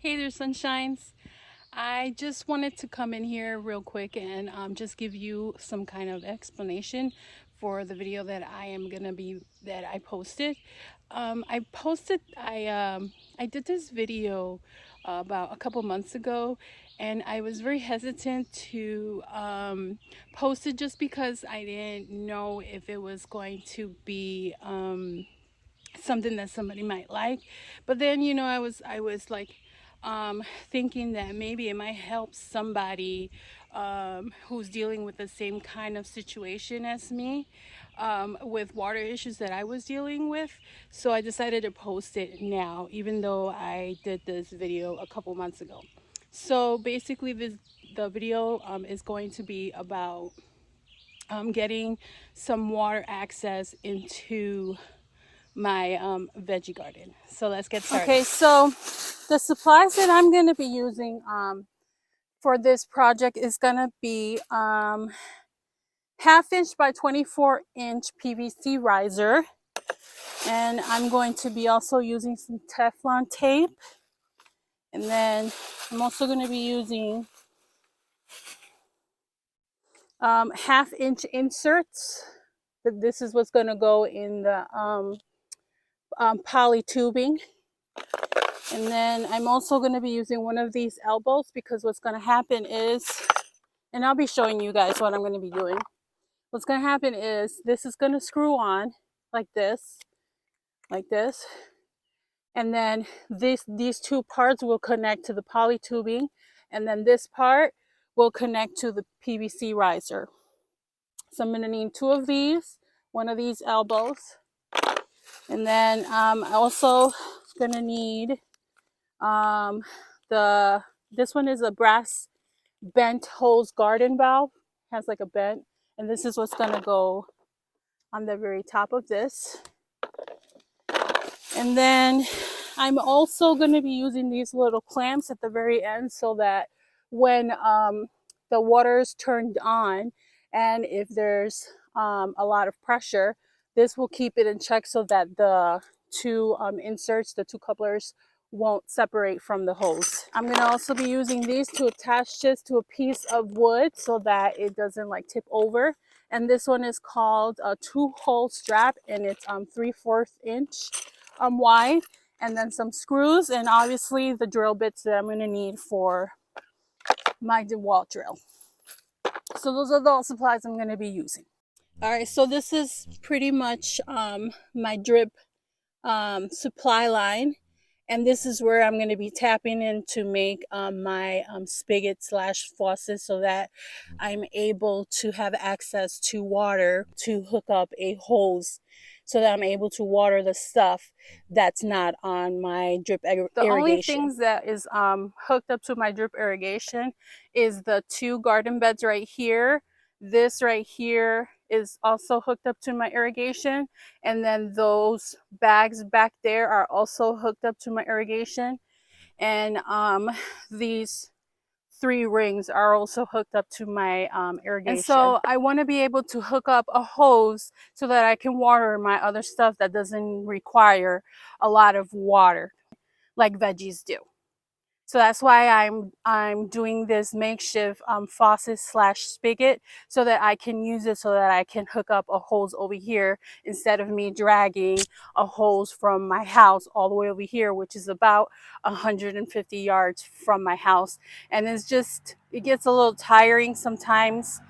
Hey there, sunshines. I just wanted to come in here real quick and just give you some kind of explanation for the video that I posted. I did this video about a couple months ago, and I was very hesitant to post it just because I didn't know if it was going to be something that somebody might like. But then, I was like thinking that maybe it might help somebody who's dealing with the same kind of situation as me, with water issues that I was dealing with. So I decided to post it now, even though I did this video a couple months ago. So basically, the video is going to be about getting some water access into my veggie garden. So let's get started. Okay, so the supplies that I'm going to be using for this project is going to be half-inch by 24-inch PVC riser, and I'm going to be also using some Teflon tape, and then I'm also going to be using half-inch inserts. This is what's going to go in the poly tubing. And then I'm also going to be using one of these elbows, because what's going to happen is, and I'll be showing you guys what I'm going to be doing. What's going to happen is this is going to screw on like this, and then these two parts will connect to the poly tubing, and then this part will connect to the PVC riser. So I'm going to need two of these, one of these elbows, and then I'm also going to need this one is a brass bent hose garden valve. It has like a bent, and this is what's going to go on the very top of this. And then I'm also going to be using these little clamps at the very end, so that when the water is turned on, and if there's a lot of pressure, this will keep it in check so that the two inserts, the two couplers, won't separate from the hose. I'm going to also be using these to attach this to a piece of wood so that it doesn't like tip over. And this one is called a 2-hole strap, and it's 3/4 inch wide, and then some screws, and obviously the drill bits that I'm going to need for my DeWalt drill. So those are the supplies I'm going to be using. All right, so this is pretty much my drip supply line, and this is where I'm going to be tapping in to make my spigot slash faucet, so that I'm able to have access to water to hook up a hose, so that I'm able to water the stuff that's not on my drip irrigation. The only things that is hooked up to my drip irrigation is the two garden beds right here. This right here is also hooked up to my irrigation, and then those bags back there are also hooked up to my irrigation, and these 3 rings are also hooked up to my irrigation. And so I want to be able to hook up a hose so that I can water my other stuff that doesn't require a lot of water like veggies do. So that's why I'm doing this makeshift faucet slash spigot, so that I can use it, so that I can hook up a hose over here, instead of me dragging a hose from my house all the way over here, which is about 150 yards from my house. And it gets a little tiring sometimes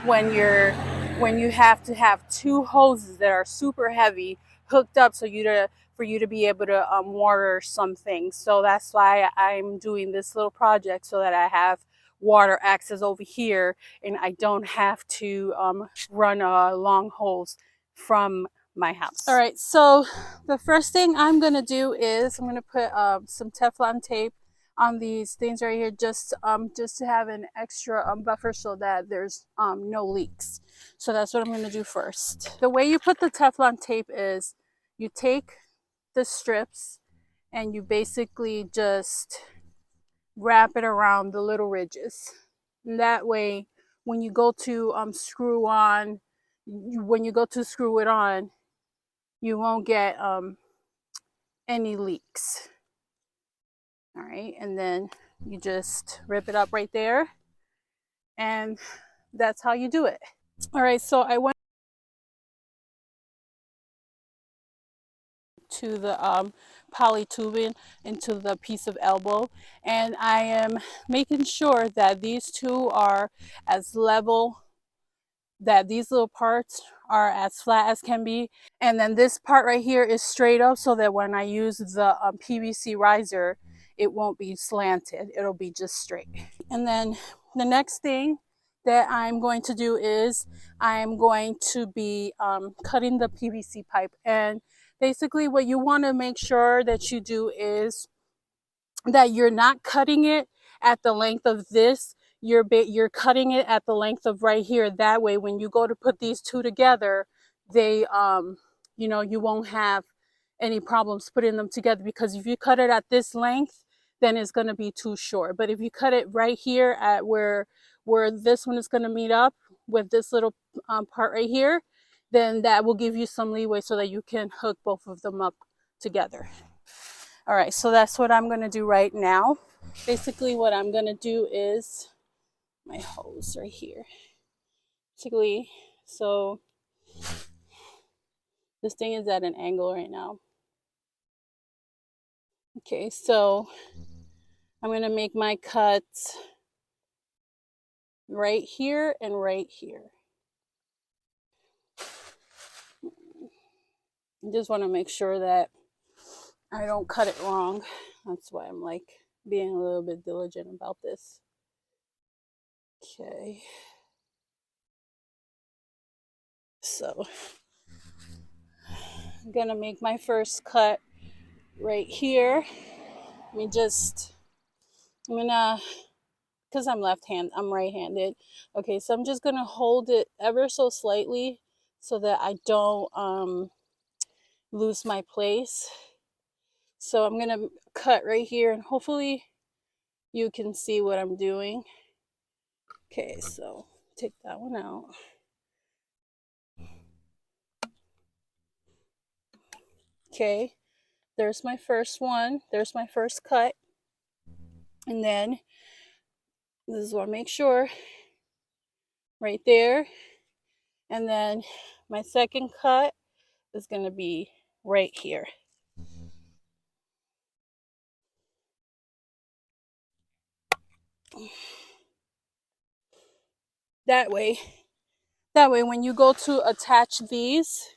when you have to have 2 hoses that are super heavy hooked up for you to be able to water some things. So that's why I'm doing this little project, so that I have water access over here, and I don't have to run a long hose from my house. All right, so the first thing I'm gonna do is I'm gonna put some Teflon tape on these things right here, just to have an extra buffer, so that there's no leaks. So that's what I'm gonna do first. The way you put the Teflon tape is you take the strips and you basically just wrap it around the little ridges. And that way, when you go to screw it on, you won't get any leaks. All right, and then you just rip it up right there, and that's how you do it. All right, so I went to the poly tubing into the piece of elbow, and I am making sure that these two are as level, that these little parts are as flat as can be, and then this part right here is straight up so that when I use the PVC riser, it won't be slanted, it'll be just straight. And then the next thing that I'm going to do is I'm going to be cutting the PVC pipe. And basically what you want to make sure that you do is that you're not cutting it at the length of this. You're cutting it at the length of right here. That way when you go to put these two together, they you know, you won't have any problems putting them together, because if you cut it at this length, then it's going to be too short. But if you cut it right here at where this one is going to meet up with this little part right here, then that will give you some leeway so that you can hook both of them up together. All right, so that's what I'm going to do right now. Basically what I'm going to do is my hose right here. Basically, so this thing is at an angle right now. Okay, so I'm going to make my cuts right here and right here. I just want to make sure that I don't cut it wrong. That's why I'm like being a little bit diligent about this. Okay. So I'm going to make my first cut right here. Let me just, I'm going to, because I'm right-handed. Okay, so I'm just going to hold it ever so slightly so that I don't lose my place. So I'm going to cut right here, and hopefully you can see what I'm doing. Okay, so take that one out. Okay, there's my first one. There's my first cut. And then this is what I make sure right there. And then my second cut is going to be right here. That way when you go to attach these,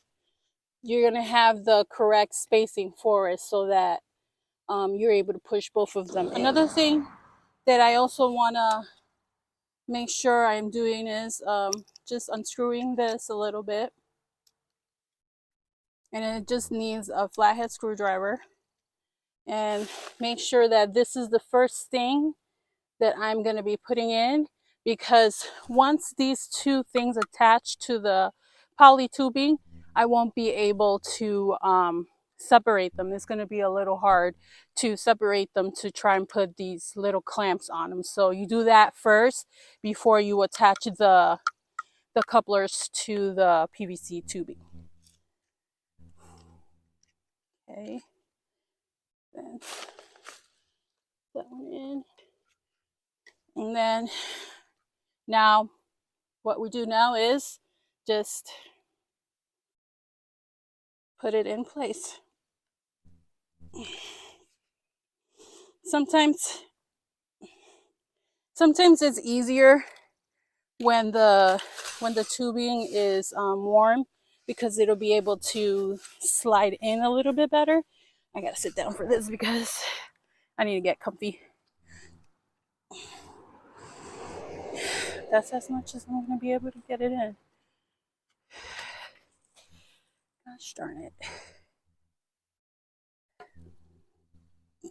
you're going to have the correct spacing for it so that you're able to push both of them. Another thing that I also want to make sure I'm doing is just unscrewing this a little bit. And it just needs a flathead screwdriver. And make sure that this is the first thing that I'm going to be putting in, because once these two things attach to the poly tubing, I won't be able to separate them. It's going to be a little hard to separate them to try and put these little clamps on them. So you do that first before you attach the couplers to the PVC tubing. Okay, then put that one in. And then now what we do now is just put it in place. Sometimes it's easier when the tubing is warm, because it'll be able to slide in a little bit better. I gotta sit down for this because I need to get comfy. That's as much as I'm gonna be able to get it in. Gosh darn it.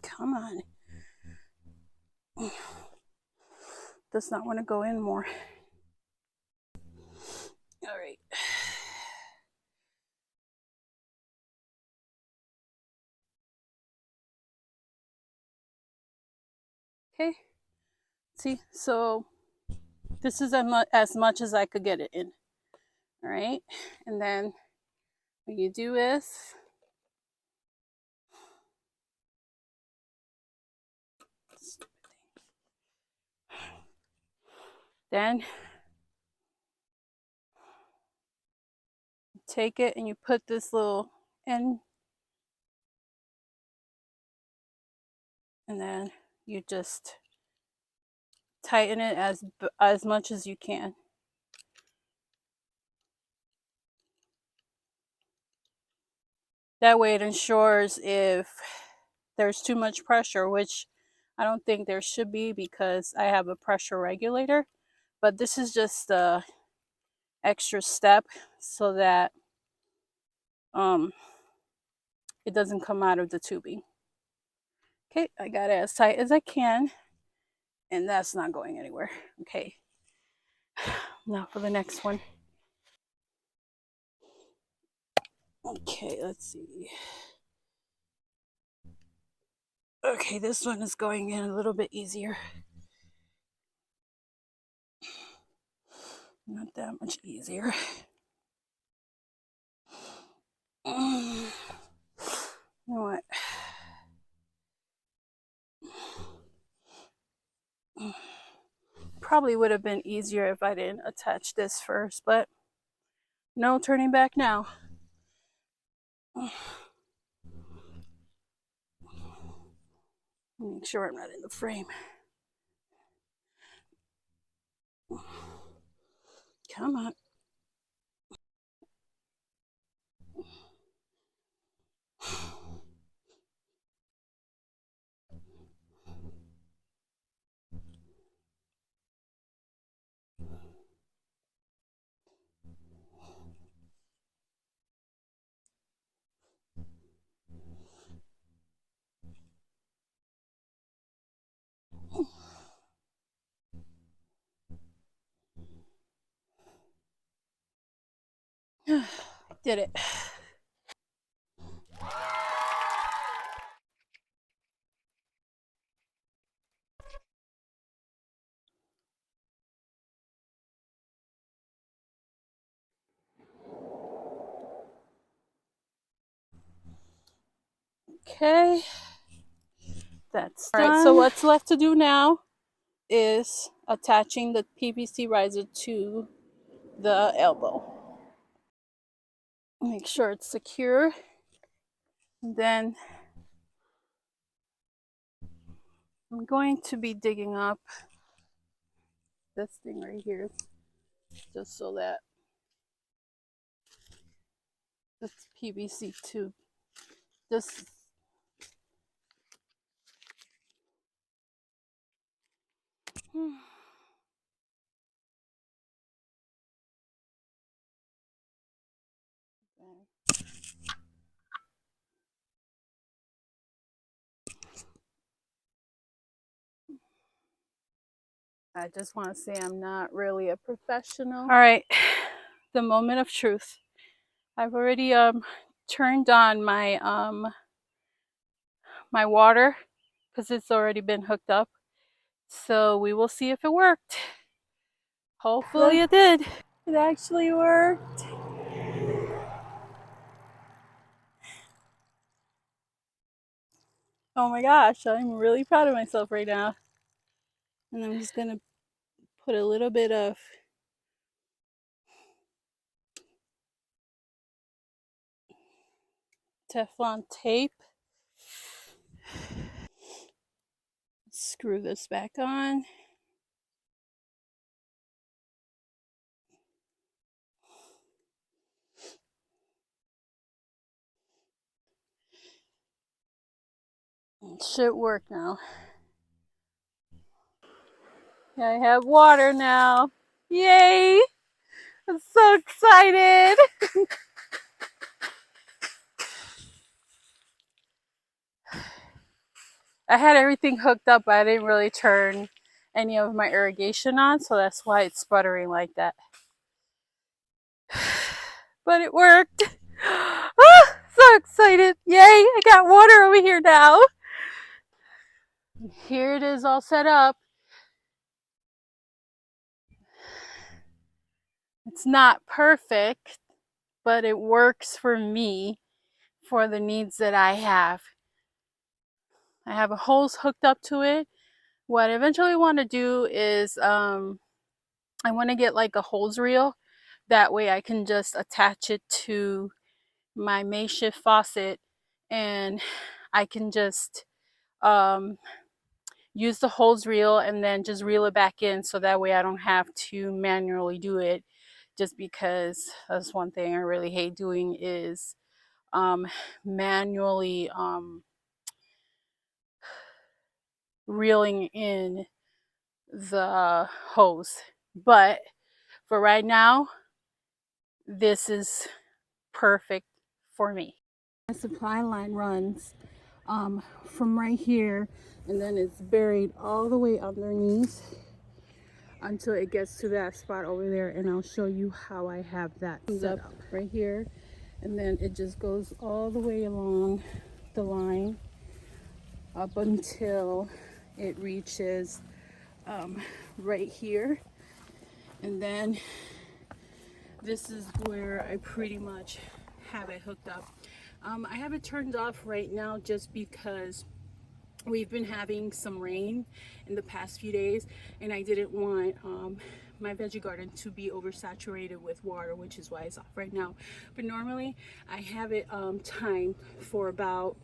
Come on. Does not want to go in more. All right. Okay. See, so this is as much as I could get it in. All right. And then what you do is Then take it and you put this little end, and then you just tighten it as much as you can. That way it ensures if there's too much pressure, which I don't think there should be because I have a pressure regulator, but this is just a extra step so that it doesn't come out of the tubing. Okay, I got it as tight as I can, and that's not going anywhere. Okay, now for the next one. Okay, let's see. Okay, this one is going in a little bit easier. Not that much easier. You know what? Probably would have been easier if I didn't attach this first, but no turning back now. Make sure I'm not in the frame. Come on. Did it. Okay. That's done. All right, so what's left to do now is attaching the PVC riser to the elbow. Make sure it's secure. And then I'm going to be digging up this thing right here just so that this PVC tube just I just want to say I'm not really a professional. All right, the moment of truth. I've already turned on my my water because it's already been hooked up. So we will see if it worked. Hopefully it did. It actually worked. Oh my gosh, I'm really proud of myself right now. And I'm just gonna put a little bit of Teflon tape. Screw this back on. It should work now. I have water now. Yay! I'm so excited. I had everything hooked up, but I didn't really turn any of my irrigation on, so that's why it's sputtering like that. But it worked. Ah, so excited. Yay, I got water over here now. Here it is all set up. It's not perfect, but it works for me for the needs that I have. I have a hose hooked up to it. What I eventually want to do is I want to get like a hose reel. That way I can just attach it to my makeshift faucet, and I can just um, use the hose reel and then just reel it back in, so that way I don't have to manually do it, just because that's one thing I really hate doing is manually reeling in the hose. But for right now, this is perfect for me. My supply line runs from right here, and then it's buried all the way underneath until it gets to that spot over there, and I'll show you how I have that set up right here. And then it just goes all the way along the line up until it reaches right here, and then this is where I pretty much have it hooked up. I have it turned off right now just because we've been having some rain in the past few days, and I didn't want my veggie garden to be oversaturated with water, which is why it's off right now. But normally I have it timed for about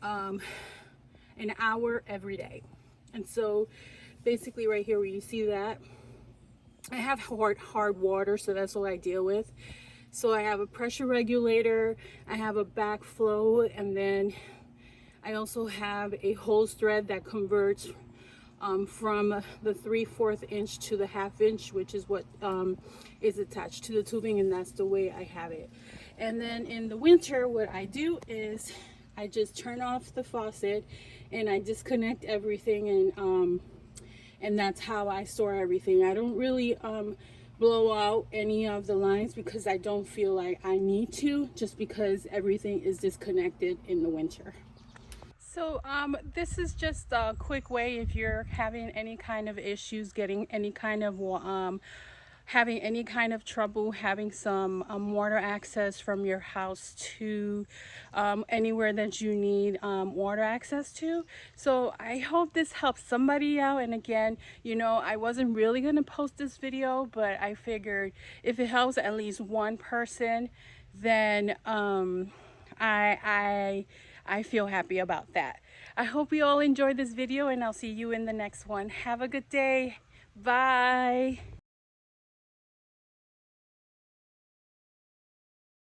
an hour every day. And so basically right here where you see that, I have hard water, so that's what I deal with. So I have a pressure regulator, I have a backflow, and then I also have a hose thread that converts from the 3/4 inch to the 1/2 inch, which is what is attached to the tubing, and that's the way I have it. And then in the winter, what I do is I just turn off the faucet and I disconnect everything, and that's how I store everything. I don't really blow out any of the lines because I don't feel like I need to, just because everything is disconnected in the winter. So this is just a quick way if you're having any kind of issues getting any kind of having any kind of trouble having some water access from your house to anywhere that you need water access to. So I hope this helps somebody out. And again, you know, I wasn't really going to post this video, but I figured if it helps at least one person, then I feel happy about that. I hope you all enjoyed this video, and I'll see you in the next one. Have a good day. Bye.